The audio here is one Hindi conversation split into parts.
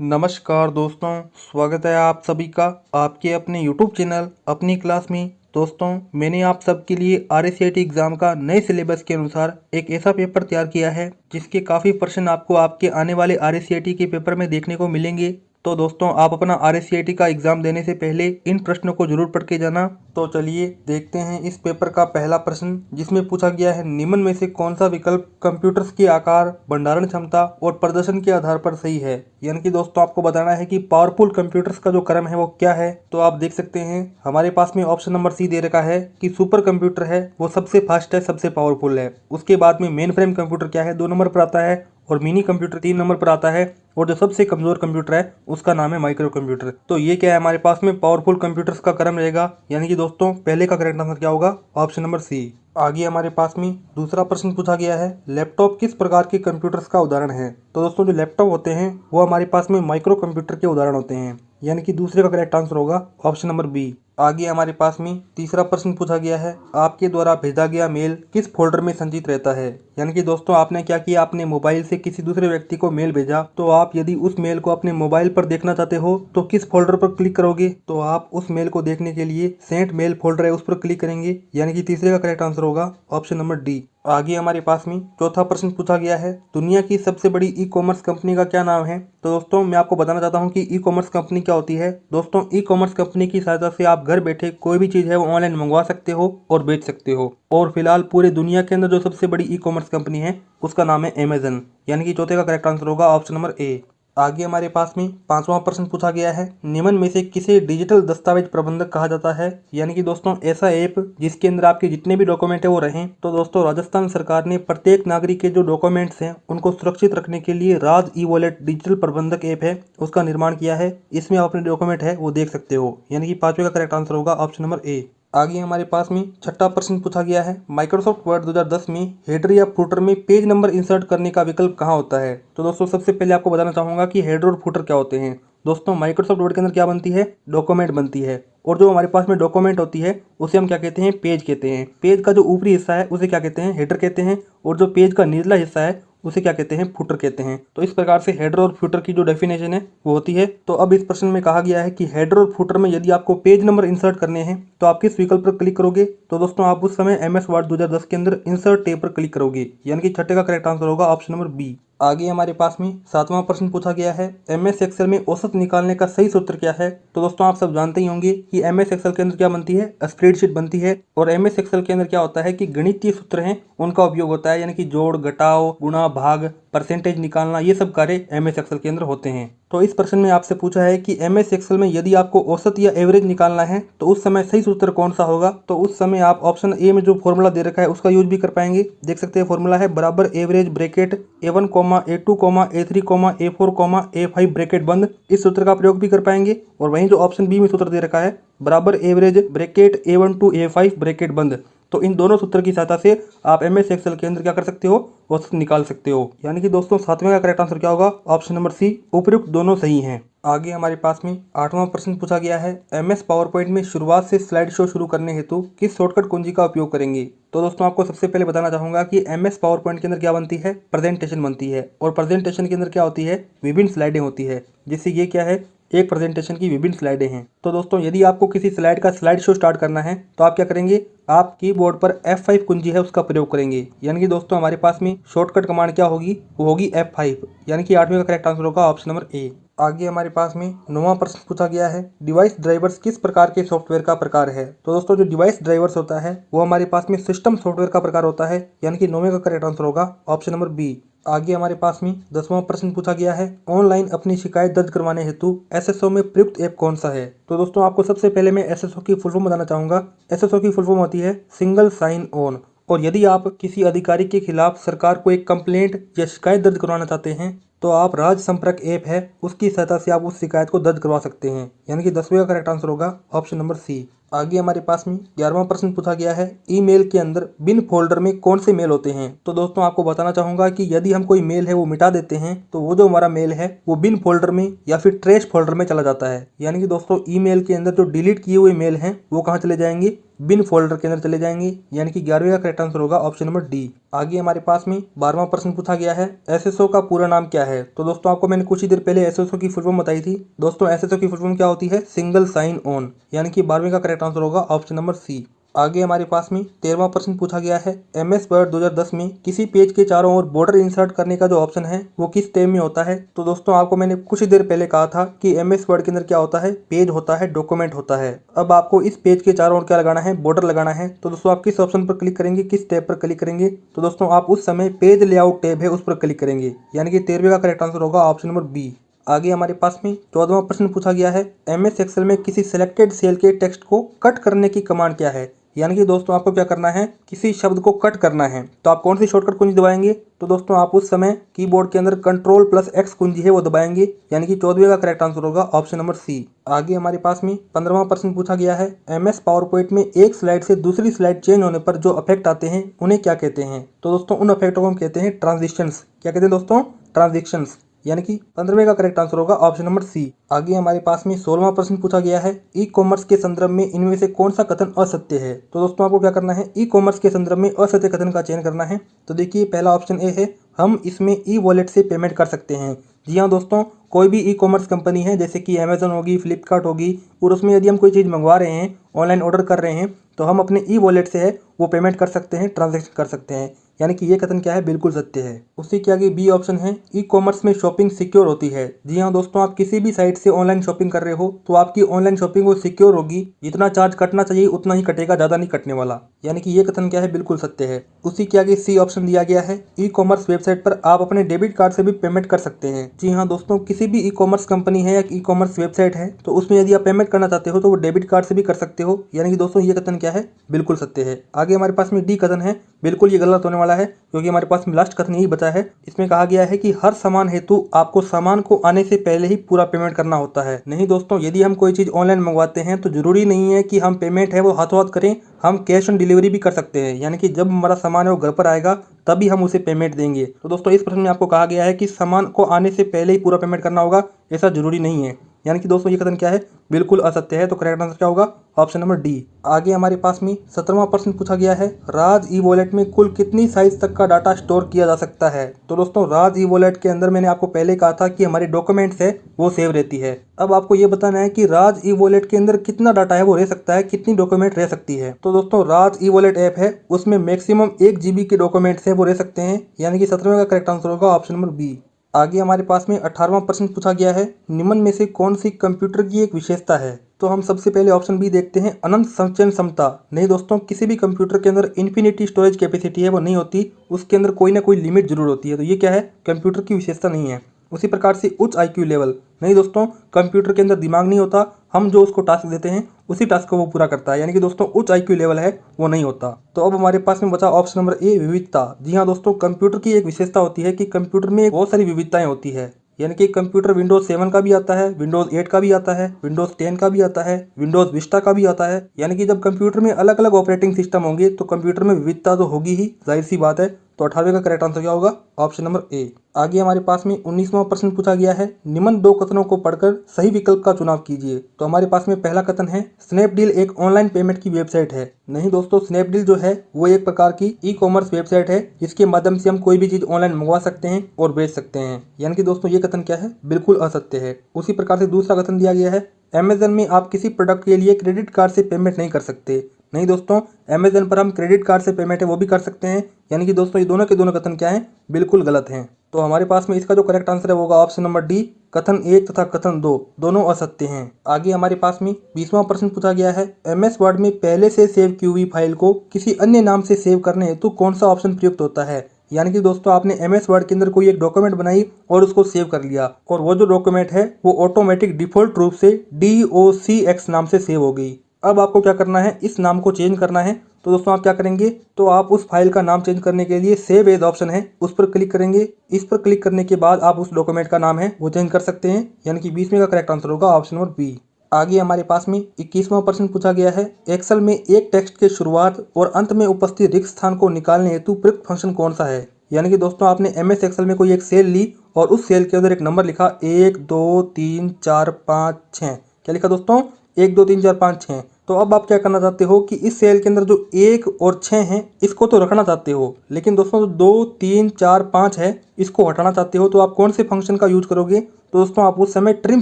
नमस्कार दोस्तों, स्वागत है आप सभी का आपके अपने YouTube चैनल अपनी क्लास में। दोस्तों, मैंने आप सबके लिए RSCIT एग्ज़ाम का नए सिलेबस के अनुसार एक ऐसा पेपर तैयार किया है जिसके काफ़ी प्रश्न आपको आपके आने वाले RSCIT के पेपर में देखने को मिलेंगे। तो दोस्तों, आप अपना RSCIT का एग्ज़ाम देने से पहले इन प्रश्नों को जरूर पढ़ के जाना। तो चलिए देखते हैं इस पेपर का पहला प्रश्न, जिसमें पूछा गया है निम्न में से कौन सा विकल्प कंप्यूटर्स के आकार, भंडारण क्षमता और प्रदर्शन के आधार पर सही है। यानी कि दोस्तों, आपको बताना है कि पावरफुल कंप्यूटर्स का जो क्रम है वो क्या है। तो आप देख सकते हैं हमारे पास में ऑप्शन नंबर सी दे रखा है कि सुपर कंप्यूटर है वो सबसे फास्ट है, सबसे पावरफुल है। उसके बाद में मेन फ्रेम कंप्यूटर क्या है, 2 नंबर पर आता है, और मिनी कंप्यूटर 3 नंबर पर आता है, और जो सबसे कमजोर कंप्यूटर है उसका नाम है माइक्रो कंप्यूटर। तो ये क्या है, हमारे पास में पावरफुल कंप्यूटर्स का क्रम रहेगा। यानी कि दोस्तों, पहले का करेक्ट आंसर क्या होगा, ऑप्शन नंबर सी। आगे हमारे पास में दूसरा प्रश्न पूछा गया है, लैपटॉप किस प्रकार के कंप्यूटर्स का उदाहरण है। तो दोस्तों, जो लैपटॉप होते हैं वो हमारे पास में माइक्रो कंप्यूटर के उदाहरण होते हैं। यानी कि दूसरे का करेक्ट आंसर होगा ऑप्शन नंबर बी। आगे हमारे पास में तीसरा प्रश्न पूछा गया है, आपके द्वारा भेजा गया मेल किस फोल्डर में संचित रहता है। यानी कि दोस्तों, आपने क्या किया, आपने मोबाइल से किसी दूसरे व्यक्ति को मेल भेजा, तो आप यदि उस मेल को अपने मोबाइल पर देखना चाहते हो तो किस फोल्डर पर क्लिक करोगे। तो आप उस मेल को देखने के लिए सेंट मेल फोल्डर है उस पर क्लिक करेंगे। यानी कि तीसरे का करेक्ट आंसर होगा ऑप्शन नंबर डी। आगे हमारे पास में चौथा प्रश्न पूछा गया है, दुनिया की सबसे बड़ी ई कॉमर्स कंपनी का क्या नाम है। तो दोस्तों, मैं आपको बताना चाहता हूं कि ई कॉमर्स कंपनी क्या होती है। दोस्तों, ई कॉमर्स कंपनी की सहायता से आप घर बैठे कोई भी चीज़ है वो ऑनलाइन मंगवा सकते हो और बेच सकते हो। और फिलहाल पूरे दुनिया के अंदर जो सबसे बड़ी ई कॉमर्स कंपनी है उसका नाम है अमेजन। यानी कि चौथे का करेक्ट आंसर होगा ऑप्शन नंबर ए। आगे हमारे पास में पांचवा प्रश्न पूछा गया है, निम्न में से किसे डिजिटल दस्तावेज प्रबंधक कहा जाता है। यानी कि दोस्तों, ऐसा ऐप जिसके अंदर आपके जितने भी डॉक्यूमेंट है वो रहें। तो दोस्तों, राजस्थान सरकार ने प्रत्येक नागरिक के जो डॉक्यूमेंट्स हैं उनको सुरक्षित रखने के लिए राज ई वॉलेट डिजिटल प्रबंधक ऐप है उसका निर्माण किया है। इसमें आप अपने डॉक्यूमेंट है वो देख सकते हो। यानी कि पांचवे का करेक्ट आंसर होगा ऑप्शन नंबर ए। आगे हमारे पास में छठा प्रश्न पूछा गया है, माइक्रोसॉफ्ट वर्ड 2010 में हेडर या फुटर में पेज नंबर इंसर्ट करने का विकल्प कहाँ होता है। तो दोस्तों, सबसे पहले आपको बताना चाहूंगा कि हेडर और फुटर क्या होते हैं। दोस्तों, माइक्रोसॉफ्ट वर्ड के अंदर क्या बनती है, डॉक्यूमेंट बनती है। और जो हमारे पास में डॉक्यूमेंट होती है उसे हम क्या कहते हैं, पेज कहते हैं। पेज का जो ऊपरी हिस्सा है उसे क्या कहते हैं, हेडर कहते हैं। और जो पेज का निचला हिस्सा है उसे क्या कहते हैं, फुटर कहते हैं। तो इस प्रकार से हेडर और फुटर की जो डेफिनेशन है वो होती है। तो अब इस प्रश्न में कहा गया है कि हेडर और फुटर में यदि आपको पेज नंबर इंसर्ट करने हैं तो आप किस विकल्प पर क्लिक करोगे। तो दोस्तों, आप उस समय MS वर्ड 2010 के अंदर इंसर्ट टैब पर क्लिक करोगे। यानी कि छठे का करेक्ट आंसर होगा ऑप्शन नंबर बी। आगे हमारे पास में सातवां प्रश्न पूछा गया है, MS एक्सेल में औसत निकालने का सही सूत्र क्या है। तो दोस्तों, आप सब जानते ही होंगे कि MS एक्सेल के अंदर क्या बनती है, स्प्रेडशीट बनती है। और MS एक्सेल के अंदर क्या होता है कि गणितीय सूत्र हैं उनका उपयोग होता है। यानी कि जोड़, घटाव, गुणा, भाग, परसेंटेज निकालना, ये सब कार्य MS एक्सेल के अंदर होते हैं। तो इस प्रश्न में आपसे पूछा है कि MS एक्सेल में यदि आपको औसत या एवरेज निकालना है तो उस समय सही सूत्र कौन सा होगा। तो उस समय आप ऑप्शन ए में जो फॉर्मूला दे रखा है उसका यूज भी कर पाएंगे। देख सकते हैं, फॉर्मूला है बराबर average bracket A1, A2, A3, A4, A5 bracket बंद। इस सूत्र का प्रयोग भी कर पाएंगे। और वहीं जो ऑप्शन बी में सूत्र दे रखा है बराबर average bracket A1 to A5 bracket बंद। तो इन दोनों सूत्र की सहायता से आप MS एक्सेल के अंदर क्या कर सकते हो, औसत निकाल सकते हो। यानी कि दोस्तों, सातवें का करेक्ट आंसर क्या होगा, ऑप्शन नंबर सी। उपयुक्त दोनों सही हैं। आगे हमारे पास में आठवां प्रश्न पूछा गया है, MS पावर पॉइंट में शुरुआत से स्लाइड शो शुरू करने हेतु किस शॉर्टकट कुंजी का उपयोग करेंगे। तो दोस्तों, आपको सबसे पहले बताना चाहूंगा कि MS पावर पॉइंट के अंदर क्या बनती है, प्रेजेंटेशन बनती है। और प्रेजेंटेशन के अंदर क्या होती है, विभिन्न स्लाइडें होती है। जिससे ये क्या है, एक प्रेजेंटेशन की विभिन्न स्लाइडें हैं। तो दोस्तों, यदि आपको किसी स्लाइड का स्लाइड शो स्टार्ट करना है तो आप क्या करेंगे, आप कीबोर्ड पर F5 कुंजी है उसका प्रयोग करेंगे। यानी कि दोस्तों, हमारे पास में शॉर्टकट कमांड क्या होगी, वो होगी F5। यानी कि आठवें का करेक्ट आंसर होगा ऑप्शन नंबर ए। आगे हमारे पास में नौवां प्रश्न पूछा गया है, डिवाइस ड्राइवर्स किस प्रकार के सॉफ्टवेयर का प्रकार है। तो दोस्तों, जो डिवाइस ड्राइवर्स होता है वो हमारे पास में सिस्टम सॉफ्टवेयर का प्रकार होता है। यानी कि नौवें का करेक्ट आंसर होगा ऑप्शन नंबर बी। आगे हमारे पास में 10वां प्रश्न पूछा गया है, ऑनलाइन अपनी शिकायत दर्ज करवाने हेतु SSO में प्रयुक्त ऐप कौन सा है। तो दोस्तों, आपको सबसे पहले मैं SSO की फुल फॉर्म बताना चाहूंगा। SSO की फुल फॉर्म होती है सिंगल साइन ऑन। और यदि आप किसी अधिकारी के खिलाफ सरकार को एक कंप्लेंट या शिकायत दर्ज करवाना चाहते हैं तो आप राज संपर्क ऐप है उसकी सहायता से आप उस शिकायत को दर्ज करवा सकते हैं। यानी कि 10वें का करेक्ट आंसर होगा ऑप्शन नंबर सी। आगे हमारे पास में 11वां प्रश्न पूछा गया है, ईमेल के अंदर बिन फोल्डर में कौन से मेल होते हैं। तो दोस्तों आपको बताना चाहूँगा कि यदि हम कोई मेल है वो मिटा देते हैं तो वो जो हमारा मेल है वो बिन फोल्डर में या फिर ट्रेश फोल्डर में चला जाता है। यानी कि दोस्तों ईमेल के अंदर जो डिलीट किए हुए मेल हैं वो कहाँ चले जाएंगे, बिन फोल्डर के अंदर चले जाएंगे। यानी कि 11वें का करेक्ट आंसर होगा ऑप्शन नंबर डी। आगे हमारे पास में 12वां प्रश्न पूछा गया है, एसएसओ का पूरा नाम क्या है। तो दोस्तों आपको मैंने कुछ ही देर पहले एसएसओ की फुल फॉर्म बताई थी। दोस्तों एसएसओ की फुल फॉर्म क्या होती है, सिंगल साइन ऑन। यानी कि 12वें का करेक्ट आंसर होगा ऑप्शन नंबर सी। आगे हमारे पास में 13वां प्रश्न पूछा गया है, एमएस वर्ड 2010 में किसी पेज के चारों ओर बॉर्डर इंसर्ट करने का जो ऑप्शन है वो किस टैब में होता है। तो दोस्तों आपको मैंने कुछ ही देर पहले कहा था कि एमएस वर्ड के अंदर क्या होता है, पेज होता है, डॉक्यूमेंट होता है। अब आपको इस पेज के चारों ओर क्या लगाना है, बॉर्डर लगाना है। तो दोस्तों आप किस ऑप्शन पर क्लिक करेंगे, किस टैब पर क्लिक करेंगे। तो दोस्तों आप उस समय पेज लेआउट टैब है उस पर क्लिक करेंगे। यानी कि 13वें का करेक्ट आंसर होगा ऑप्शन नंबर बी। आगे हमारे पास में 14वां प्रश्न पूछा गया है, एमएस एक्सेल में किसी सिलेक्टेड सेल के टेक्स्ट को कट करने की कमांड क्या है। यानी कि दोस्तों आपको क्या करना है, किसी शब्द को कट करना है तो आप कौन सी शॉर्टकट कुंजी दबाएंगे। तो दोस्तों आप उस समय कीबोर्ड के अंदर Ctrl+X कुंजी है वो दबाएंगे। यानी कि 14वें का करेक्ट आंसर होगा ऑप्शन नंबर सी। आगे हमारे पास में 15वां प्रश्न पूछा गया है, एमएस पावर पॉइंट में एक स्लाइड से दूसरी स्लाइड चेंज होने पर जो इफेक्ट आते हैं उन्हें क्या कहते हैं। तो दोस्तों उन इफेक्टों को हम कहते हैं ट्रांजिशंस। क्या कहते हैं दोस्तों, ट्रांजिशंस। यानी कि 15वें का करेक्ट आंसर होगा ऑप्शन नंबर सी। आगे हमारे पास में 16वां प्रश्न पूछा गया है, ई कॉमर्स के संदर्भ में इनमें से कौन सा कथन असत्य है। तो दोस्तों आपको क्या करना है, ई कॉमर्स के संदर्भ में असत्य कथन का चयन करना है। तो देखिए पहला ऑप्शन ए है, हम इसमें ई वॉलेट से पेमेंट कर सकते हैं। जी हाँ दोस्तों, कोई भी ई कॉमर्स कंपनी है जैसे कि अमेजन होगी, फ्लिपकार्ट होगी, और उसमें यदि हम कोई चीज़ मंगवा रहे हैं, ऑनलाइन ऑर्डर कर रहे हैं तो हम अपने ई वॉलेट से है वो पेमेंट कर सकते हैं, ट्रांजैक्शन कर सकते हैं। यानी कि ये कथन क्या है, बिल्कुल सत्य है। उसी के आगे बी ऑप्शन है, ई कॉमर्स में शॉपिंग सिक्योर होती है। जी हाँ दोस्तों, आप किसी भी साइट से ऑनलाइन शॉपिंग कर रहे हो तो आपकी ऑनलाइन शॉपिंग वो सिक्योर होगी। जितना चार्ज कटना चाहिए उतना ही कटेगा, ज़्यादा नहीं कटने वाला। यानी कि ये कथन क्या है, बिल्कुल सत्य है। उसी के आगे सी ऑप्शन दिया गया है, ई कॉमर्स वेबसाइट पर आप अपने डेबिट कार्ड से भी पेमेंट कर सकते हैं। जी हाँ दोस्तों, किसी भी ई कॉमर्स कंपनी है या ई कॉमर्स वेबसाइट है तो उसमें यदि आप पेमेंट करना चाहते हो तो वो डेबिट कार्ड से भी कर सकते हो। यानी कि दोस्तों ये कथन क्या है, बिल्कुल सत्य है। आगे हमारे पास में डी कथन है, बिल्कुल ये गलत होने वाला है क्योंकि हमारे पास में लास्ट कथन यही बचा है। इसमें कहा गया है कि हर सामान हेतु आपको सामान को आने से पहले ही पूरा पेमेंट करना होता है। नहीं दोस्तों, यदि हम कोई चीज़ ऑनलाइन मंगवाते हैं तो जरूरी नहीं है कि हम पेमेंट है वो हाथों हाथ करें, हम कैश ऑन डिलीवरी भी कर सकते हैं। यानी कि जब हमारा सामान है वो घर पर आएगा तभी हम उसे पेमेंट देंगे। तो दोस्तों इस प्रश्न में आपको कहा गया है कि सामान को आने से पहले ही पूरा पेमेंट करना होगा, ऐसा जरूरी नहीं है। यानी कि दोस्तों ये कथन क्या है, बिल्कुल असत्य है। तो करेक्ट आंसर क्या होगा, ऑप्शन नंबर डी। आगे हमारे पास में 17वां प्रश्न पूछा गया है, राज ई वॉलेट में कुल कितनी साइज तक का डाटा स्टोर किया जा सकता है। तो दोस्तों राज ई वॉलेट के अंदर मैंने आपको पहले कहा था कि हमारे डॉक्यूमेंट्स है वो सेव रहती है। अब आपको ये बताना है कि राज ई वॉलेट के अंदर कितना डाटा है वो रह सकता है, कितनी डॉक्यूमेंट रह सकती है। तो दोस्तों राज ई वॉलेट ऐप है उसमें मैक्सिमम 1 GB के डॉक्यूमेंट्स है वो रह सकते हैं। यानी कि 17वें का करेक्ट आंसर होगा ऑप्शन नंबर बी। आगे हमारे पास में 18वां प्रश्न पूछा गया है, निम्न में से कौन सी कंप्यूटर की एक विशेषता है। तो हम सबसे पहले ऑप्शन बी देखते हैं, अनंत संचयन क्षमता। नहीं दोस्तों, किसी भी कंप्यूटर के अंदर इन्फिनिटी स्टोरेज कैपेसिटी है वो नहीं होती, उसके अंदर कोई ना कोई लिमिट जरूर होती है। तो ये क्या है, कंप्यूटर की विशेषता नहीं है। उसी प्रकार से उच्च IQ लेवल, नहीं दोस्तों, कंप्यूटर के अंदर दिमाग नहीं होता, हम जो उसको टास्क देते हैं उसी टास्क को वो पूरा करता है। यानी कि दोस्तों उच्च IQ लेवल है वो नहीं होता। तो अब हमारे पास में बचा ऑप्शन नंबर ए, विविधता। जी हाँ दोस्तों, कंप्यूटर की एक विशेषता होती है कि कंप्यूटर में बहुत सारी विविधताएं होती है। यानी कि कंप्यूटर विंडोज 7 का भी आता है, विंडोज 8 का भी आता है, विंडोज 10 का भी आता है, विंडोज विस्टा का भी आता है। यानी कि जब कंप्यूटर में अलग अलग ऑपरेटिंग सिस्टम होंगे तो कंप्यूटर में विविधता तो होगी ही, जाहिर सी बात है। तो 18वें का करेक्ट आंसर क्या होगा, ऑप्शन नंबर ए। आगे हमारे पास में 19वां प्रश्न पूछा गया है, निम्न 2 कथनों को पढ़कर सही विकल्प का चुनाव कीजिए। तो हमारे पास में पहला कथन है, स्नैपडील एक ऑनलाइन पेमेंट की वेबसाइट है। नहीं दोस्तों, स्नैपडील जो है वो एक प्रकार की ई कॉमर्स वेबसाइट है जिसके माध्यम से हम कोई भी चीज ऑनलाइन मंगवा सकते हैं और बेच सकते हैं। यानी कि दोस्तों ये कथन क्या है, बिल्कुल असत्य है। उसी प्रकार से दूसरा कथन दिया गया है, अमेजन में आप किसी प्रोडक्ट के लिए क्रेडिट कार्ड से पेमेंट नहीं कर सकते। नहीं दोस्तों, अमेजन पर हम क्रेडिट कार्ड से पेमेंट है वो भी कर सकते हैं। यानी कि दोस्तों ये दोनों के दोनों कथन क्या हैं, बिल्कुल गलत हैं। तो हमारे पास में इसका जो करेक्ट आंसर है वो होगा ऑप्शन नंबर डी, कथन 1 तथा कथन 2 दोनों असत्य हैं। आगे हमारे पास में 20वां प्रश्न पूछा गया है, MS वर्ड में पहले से सेव की हुई फाइल को किसी अन्य नाम से सेव करने हेतु कौन सा ऑप्शन प्रयुक्त होता है। यानी कि दोस्तों आपने MS वर्ड के अंदर कोई एक डॉक्यूमेंट बनाई और उसको सेव कर लिया और वो जो डॉक्यूमेंट है वो ऑटोमेटिक डिफॉल्ट रूप से DOCX नाम से सेव हो गई। अब आपको क्या करना है, इस नाम को चेंज करना है। तो दोस्तों आप क्या करेंगे, तो आप उस फाइल का नाम चेंज करने के लिए सेव एज ऑप्शन है उस पर क्लिक करेंगे। इस पर क्लिक करने के बाद आप उस डॉक्यूमेंट का नाम है वो चेंज कर सकते हैं। यानी कि 20वें का करेक्ट आंसर होगा ऑप्शन नंबर बी। आगे हमारे पास में 21वां प्रश्न पूछा गया है, एक्सेल में एक टेक्स्ट के शुरुआत और अंत में उपस्थित रिक्त स्थान को निकालने हेतु प्रयुक्त फंक्शन कौन सा है। यानी कि दोस्तों आपने MS एक्सेल में कोई एक सेल ली और उस सेल के अंदर एक नंबर लिखा 1 2 3 4 5 6। क्या लिखा दोस्तों 1 2 3 4 5 6। तो अब आप क्या करना चाहते हो कि इस सेल के अंदर जो 1 और 6 हैं इसको तो रखना चाहते हो, लेकिन दोस्तों जो 2 3 4 5 है इसको हटाना चाहते हो। तो आप कौन से फंक्शन का यूज करोगे। तो दोस्तों आप उस समय ट्रिम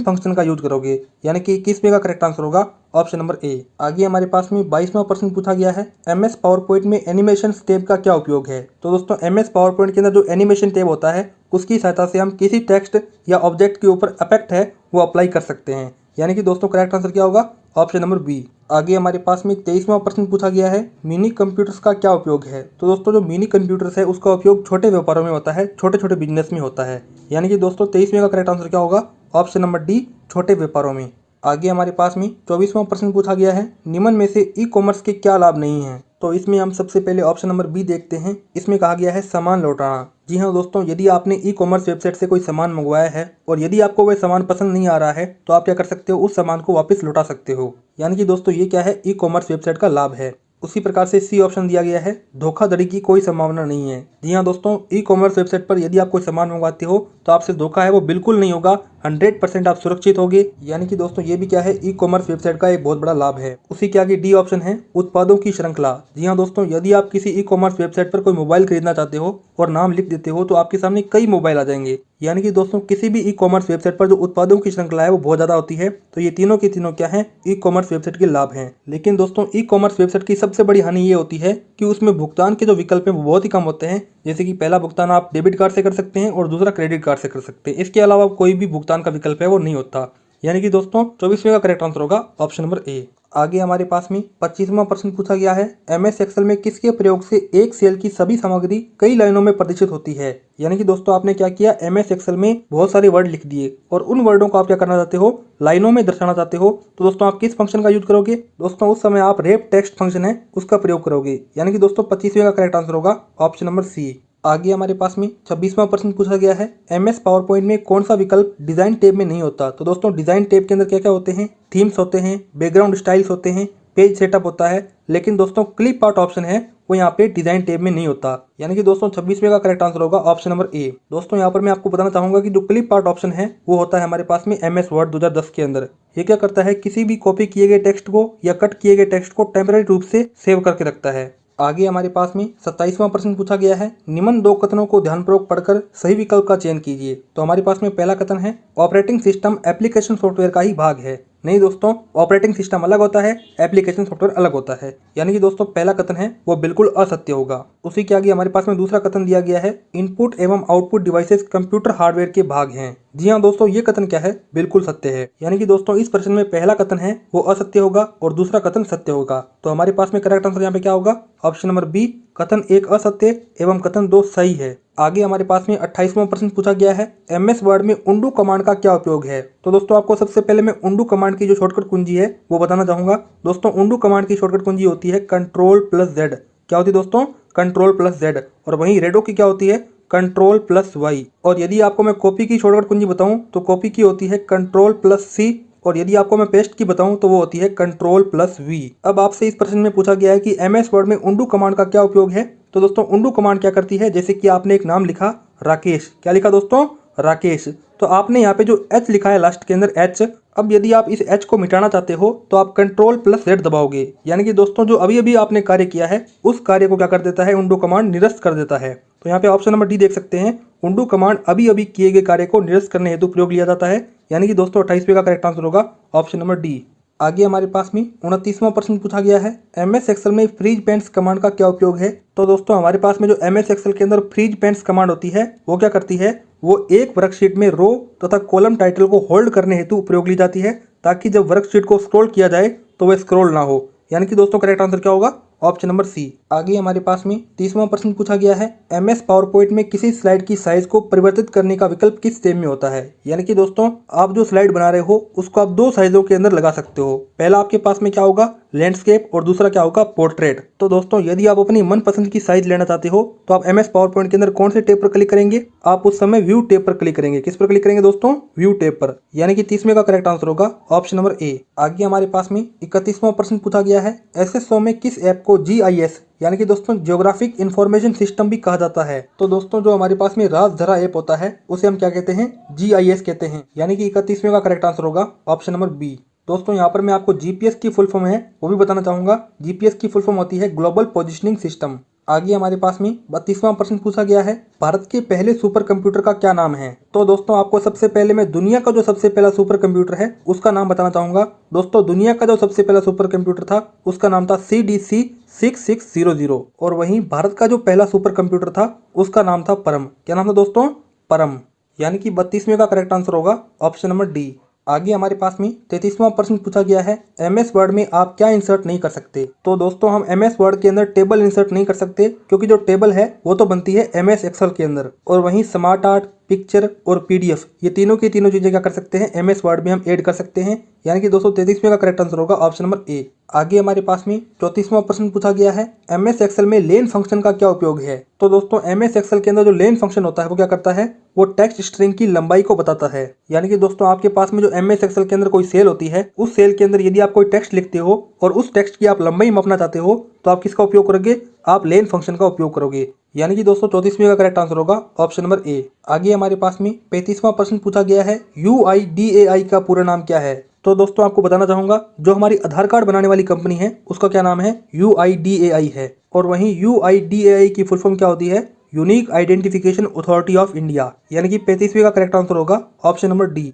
फंक्शन का यूज करोगे, यानी कि 21वें का करेक्ट आंसर होगा ऑप्शन नंबर ए। आगे हमारे पास में 22वां प्रश्न पूछा गया है, MS पावर पॉइंट में एनिमेशन टैब का क्या उपयोग है। तो दोस्तों MS पावर पॉइंट के अंदर जो एनिमेशन टैब होता है उसकी सहायता से हम किसी टेक्स्ट या ऑब्जेक्ट के ऊपर इफेक्ट है वो अप्लाई कर सकते हैं, यानी कि दोस्तों करेक्ट आंसर क्या होगा ऑप्शन नंबर बी। आगे हमारे पास में 23वां प्रश्न पूछा गया है, मिनी कंप्यूटर्स का क्या उपयोग है। तो दोस्तों जो मिनी कंप्यूटर्स है उसका उपयोग छोटे व्यापारों में होता है, छोटे छोटे बिजनेस में होता है, यानी कि दोस्तों 23वें का करेक्ट आंसर क्या होगा ऑप्शन नंबर डी, छोटे व्यापारों में। आगे हमारे पास में 24वां प्रश्न पूछा गया है, निम्न में से ई कॉमर्स के क्या लाभ नहीं हैं। तो इसमें हम सबसे पहले ऑप्शन नंबर बी देखते हैं। इसमें कहा गया है सामान लौटाना। जी हाँ दोस्तों, यदि आपने ई कॉमर्स वेबसाइट से कोई सामान मंगवाया है और यदि आपको वह सामान पसंद नहीं आ रहा है तो आप क्या कर सकते हो, उस सामान को वापस लौटा सकते हो, यानी कि दोस्तों ये क्या है, ई कॉमर्स वेबसाइट का लाभ है। उसी प्रकार से सी ऑप्शन दिया गया है, धोखाधड़ी की कोई संभावना नहीं है। जी हाँ दोस्तों, ई कॉमर्स वेबसाइट पर यदि आप कोई सामान मंगवाते हो तो आपसे धोखा है वो बिल्कुल नहीं होगा, 100% आप सुरक्षित होगे, यानी कि दोस्तों ये भी क्या है, ई कॉमर्स वेबसाइट का एक बहुत बड़ा लाभ है। उसी के आगे डी ऑप्शन है, उत्पादों की श्रृंखला। जी हाँ दोस्तों, यदि आप किसी ई कॉमर्स वेबसाइट पर कोई मोबाइल खरीदना चाहते हो और नाम लिख देते हो तो आपके सामने कई मोबाइल आ जाएंगे, यानी कि दोस्तों किसी भी ई कॉमर्स वेबसाइट पर जो उत्पादों की श्रृंखला है वो बहुत ज्यादा होती है। तो ये तीनों के तीनों क्या है, ई कॉमर्स वेबसाइट के लाभ हैं। लेकिन दोस्तों ई कॉमर्स वेबसाइट की सबसे बड़ी हानि ये होती है कि उसमें भुगतान के जो विकल्प हैं वो बहुत ही कम होते हैं। जैसे कि पहला भुगतान आप डेबिट कार्ड से कर सकते हैं और दूसरा क्रेडिट कार्ड से कर सकते हैं, इसके अलावा कोई भी भुगतान का विकल्प है वो नहीं होता, यानी कि दोस्तों 24वें का करेक्ट आंसर होगा ऑप्शन नंबर ए। आगे हमारे पास में 25वां प्रश्न पूछा गया है, MS एक्सेल में किसके प्रयोग से एक सेल की सभी सामग्री कई लाइनों में प्रदर्शित होती है। यानी कि दोस्तों आपने क्या किया, MS एक्सेल में बहुत सारे वर्ड लिख दिए और उन वर्डों को आप क्या करना चाहते हो, लाइनों में दर्शाना चाहते हो। तो दोस्तों आप किस फंक्शन का यूज करोगे। दोस्तों उस समय आप रेप टेक्स्ट फंक्शन है उसका प्रयोग करोगे, यानी कि दोस्तों 25वें का करेक्ट आंसर होगा ऑप्शन नंबर सी। आगे हमारे पास में 26वां प्रश्न पूछा गया है, MS पावर पॉइंट में कौन सा विकल्प डिजाइन टैब में नहीं होता। तो दोस्तों डिजाइन टैब के अंदर क्या क्या होते हैं, थीम्स होते हैं, बैकग्राउंड स्टाइल्स होते हैं, पेज सेटअप होता है, लेकिन दोस्तों क्लिप आउट ऑप्शन है वो यहाँ पे डिजाइन टैब में नहीं होता, यानी कि दोस्तों 26वें का करेक्ट आंसर होगा ऑप्शन नंबर ए। दोस्तों यहाँ पर मैं आपको बताना चाहूंगा कि जो क्लिप आउट ऑप्शन है वो होता है हमारे पास में MS वर्ड 2010 के अंदर। ये क्या करता है, किसी भी कॉपी किए गए टेक्स्ट को या कट किए गए टेक्स्ट को टेम्पररी रूप से सेव करके रखता है। आगे हमारे पास में 27वां प्रश्न पूछा गया है, निम्न दो कथनों को ध्यानपूर्वक पढ़कर सही विकल्प का चयन कीजिए। तो हमारे पास में पहला कथन है, ऑपरेटिंग सिस्टम एप्लीकेशन सॉफ्टवेयर का ही भाग है। नहीं दोस्तों, ऑपरेटिंग सिस्टम अलग होता है, एप्लीकेशन सॉफ्टवेयर अलग होता है, यानी कि दोस्तों पहला कथन है वो बिल्कुल असत्य होगा। उसी के आगे हमारे पास में दूसरा कथन दिया गया है, इनपुट एवं आउटपुट डिवाइसेस कंप्यूटर हार्डवेयर के भाग हैं। जी हाँ दोस्तों, ये कथन क्या है, बिल्कुल सत्य है, यानी कि दोस्तों इस प्रश्न में पहला कथन है वो असत्य होगा और दूसरा कथन सत्य होगा। तो हमारे पास में करेक्ट आंसर यहाँ पे क्या होगा, ऑप्शन नंबर बी, कथन 1 असत्य एवं कथन 2 सही है। आगे हमारे पास में 28वां प्रश्न पूछा गया है, MS वर्ड में उंडू कमांड का क्या उपयोग है। तो दोस्तों आपको सबसे पहले मैं उंडू कमांड की जो शॉर्टकट कुंजी है वो बताना चाहूंगा। दोस्तों उंडू कमांड की शॉर्टकट कुंजी होती है Ctrl+Z। क्या होती है दोस्तों, Ctrl+Z। और वहीं रेडो की क्या होती है, Ctrl+Y। और यदि आपको मैं कॉपी की शॉर्टकट कुंजी बताऊं तो कॉपी की होती है Ctrl+C। और यदि आपको मैं पेस्ट की बताऊं तो वो होती है Ctrl+V। अब आपसे इस प्रश्न में पूछा गया है कि MS वर्ड में उंडू कमांड का क्या उपयोग है। तो दोस्तों उंडू कमांड क्या करती है, जैसे कि आपने एक नाम लिखा राकेश, क्या लिखा दोस्तों, राकेश, तो आपने यहाँ पे जो H लिखा है लास्ट के अंदर H, अब यदि आप इस H को मिटाना चाहते हो तो आप Ctrl+Z दबाओगे, यानी कि दोस्तों जो अभी अभी आपने कार्य किया है उस कार्य को क्या कर देता है, उंडू कमांड निरस्त कर देता है। तो यहाँ पे ऑप्शन नंबर डी देख सकते हैं, उंडू कमांड अभी अभी किए गए कार्य को निरस्त करने हेतु प्रयोग लिया जाता है, यानी कि दोस्तों 28वें का करेक्ट आंसर होगा ऑप्शन नंबर डी। आगे हमारे पास में 29वां प्रश्न पूछा गया है, MS एक्सेल में फ्रीज पेंट्स कमांड का क्या उपयोग है। तो दोस्तों हमारे पास में जो MS एक्सेल के अंदर फ्रीज पेंट्स कमांड होती है वो क्या करती है, वो एक वर्कशीट में रो तथा कॉलम टाइटल को होल्ड करने हेतु उपयोग ली जाती है, ताकि जब वर्कशीट को स्क्रॉल किया जाए तो वह स्क्रॉल ना हो, यानी कि दोस्तों करेक्ट आंसर क्या होगा, ऑप्शन नंबर सी। आगे हमारे पास में 30वां प्रश्न पूछा गया है, MS पावर पॉइंट में किसी स्लाइड की साइज को परिवर्तित करने का विकल्प किस स्टेप में होता है। यानी कि दोस्तों आप जो स्लाइड बना रहे हो उसको आप दो साइजों के अंदर लगा सकते हो। पहला आपके पास में क्या होगा, लैंडस्केप और दूसरा क्या होगा पोर्ट्रेट। तो दोस्तों यदि आप अपनी मनपसंद की साइज लेना चाहते हो तो आप MS पावर पॉइंट के अंदर कौन से टैब पर क्लिक करेंगे, आप उस समय व्यू टैब पर क्लिक करेंगे। किस पर क्लिक करेंगे दोस्तों, व्यू टैब पर, यानी कि 30वें का करेक्ट आंसर होगा ऑप्शन नंबर ए। आगे हमारे पास में 31वां प्रश्न पूछा गया है, SSO में किस ऐप को GIS यानी कि दोस्तों जियोग्राफिक इंफॉर्मेशन सिस्टम भी कहा जाता है। तो दोस्तों जो हमारे पास में राजधरा ऐप होता है उसे हम क्या कहते हैं, GIS कहते हैं, यानी कि 31वें का करेक्ट आंसर होगा ऑप्शन नंबर बी। दोस्तों यहाँ पर मैं आपको GPS की फुल फॉर्म है वो भी बताना चाहूंगा। GPS की फुल फॉर्म होती है ग्लोबल पोजिशनिंग सिस्टम। आगे हमारे पास में 32वां प्रश्न पूछा गया है, भारत के पहले सुपर कंप्यूटर का क्या नाम है। तो दोस्तों आपको सबसे पहले मैं दुनिया का जो सबसे पहला सुपर कंप्यूटर है उसका नाम बताना चाहूंगा। दोस्तों दुनिया का जो सबसे पहला सुपर कंप्यूटर था उसका नाम था CDC 6600 और वहीं भारत का जो पहला सुपर कंप्यूटर था उसका नाम था परम। क्या नाम था दोस्तों, परम, यानी कि 32वें का करेक्ट आंसर होगा ऑप्शन नंबर डी। आगे हमारे पास में 33वां प्रश्न पूछा गया है, MS वर्ड में आप क्या इंसर्ट नहीं कर सकते। तो दोस्तों हम MS वर्ड के अंदर टेबल इंसर्ट नहीं कर सकते क्योंकि जो टेबल है वो तो बनती है MS एक्सेल के अंदर, और वहीं स्मार्ट आर्ट, पिक्चर और PDF ये तीनों की तीनों चीजें क्या कर सकते हैं, MS वर्ड में हम ऐड कर सकते हैं, यानी कि दोस्तों 33वें का करेक्ट आंसर होगा ऑप्शन नंबर ए। आगे हमारे पास में 34वां प्रश्न पूछा गया है, MS एक्सेल में लेन फंक्शन का क्या उपयोग है। तो दोस्तों MS एक्सेल के अंदर जो लेन फंक्शन होता है वो क्या करता है, वो टेक्स्ट स्ट्रिंग की लंबाई को बताता है। यानी कि दोस्तों आपके पास में जो MS एक्सेल के अंदर कोई सेल होती है उस सेल के अंदर यदि आप कोई टेक्स्ट लिखते हो और उस टेक्स्ट की आप लंबाई मापना चाहते हो तो आप किसका उपयोग करोगे, आप लेन फंक्शन का उपयोग करोगे, यानी कि दोस्तों 34वें का करेक्ट आंसर होगा ऑप्शन नंबर ए। आगे हमारे पास में 35वां प्रश्न पूछा गया है, UIDAI का पूरा नाम क्या है। तो दोस्तों आपको बताना चाहूंगा जो हमारी आधार कार्ड बनाने वाली कंपनी है उसका क्या नाम है, UIDAI है, और वहीं UIDAI की फुल फॉर्म क्या होती है, unique identification authority of India, यानी कि 35वें का करेक्ट आंसर होगा ऑप्शन नंबर डी।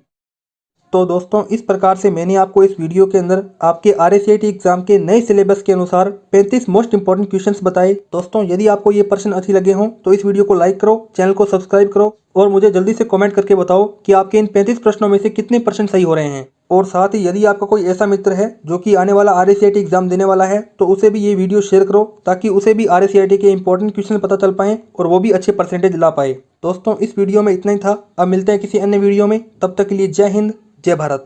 तो दोस्तों इस प्रकार से मैंने आपको इस वीडियो के अंदर आपके RSCT एग्जाम के नए सिलेबस के अनुसार 35 मोस्ट इंपॉर्टेंट क्वेश्चंस बताए। दोस्तों यदि आपको ये प्रश्न अच्छे लगे हों तो इस वीडियो को लाइक करो, चैनल को सब्सक्राइब करो और मुझे जल्दी से कमेंट करके बताओ कि आपके इन 35 प्रश्नों में से कितने % सही हो रहे हैं। और साथ ही यदि आपका कोई ऐसा मित्र है जो कि आने वाला RSCT एग्जाम देने वाला है तो उसे भी ये वीडियो शेयर करो ताकि उसे भी RSCT के इंपॉर्टेंट क्वेश्चन पता चल पाए और वो भी अच्छे % ला पाए। दोस्तों इस वीडियो में इतना ही था, अब मिलते हैं किसी अन्य वीडियो में, तब तक के लिए जय हिंद, जय भारत।